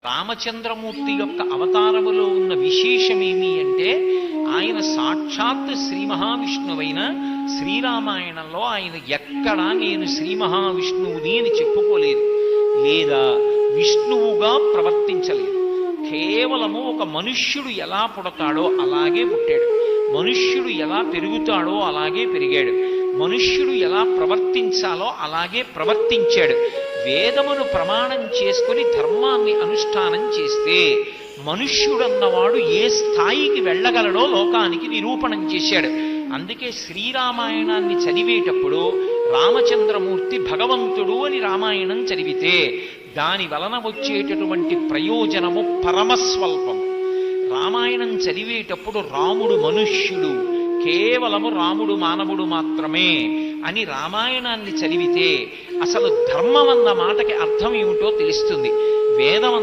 రామచంద్రమూర్తి యొక్క అవతారములో ఉన్న విశేషమేమి అంటే ఆయన సాక్షాత్ శ్రీ మహావిష్ణువైన శ్రీరామాయణంలో ఆయన ఎక్కడా నేను శ్రీ మహావిష్ణువుని అని చెప్పుకోలేదు, లేదా విష్ణువుగా ప్రవర్తించలేదు. కేవలము ఒక మనుష్యుడు ఎలా పుడతాడో అలాగే పుట్టాడు, మనుష్యుడు ఎలా పెరుగుతాడో అలాగే పెరిగాడు, మనుష్యుడు ఎలా ప్రవర్తించాలో అలాగే ప్రవర్తించాడు. వేదమును ప్రమాణం చేసుకుని ధర్మాన్ని అనుష్ఠానం చేస్తే మనుష్యుడన్నవాడు ఏ స్థాయికి వెళ్ళగలడో లోకానికి నిరూపణం చేశాడు. అందుకే శ్రీరామాయణాన్ని చదివేటప్పుడు రామచంద్రమూర్తి భగవంతుడు అని రామాయణం చదివితే దాని వలన వచ్చేటటువంటి ప్రయోజనము పరమస్వల్పం. రామాయణం చదివేటప్పుడు రాముడు మనుష్యుడు, కేవలము రాముడు మానవుడు మాత్రమే అని రామాయణాన్ని చదివితే అసలు ధర్మం అన్న మాటకి అర్థం ఏమిటో తెలుస్తుంది. వేదం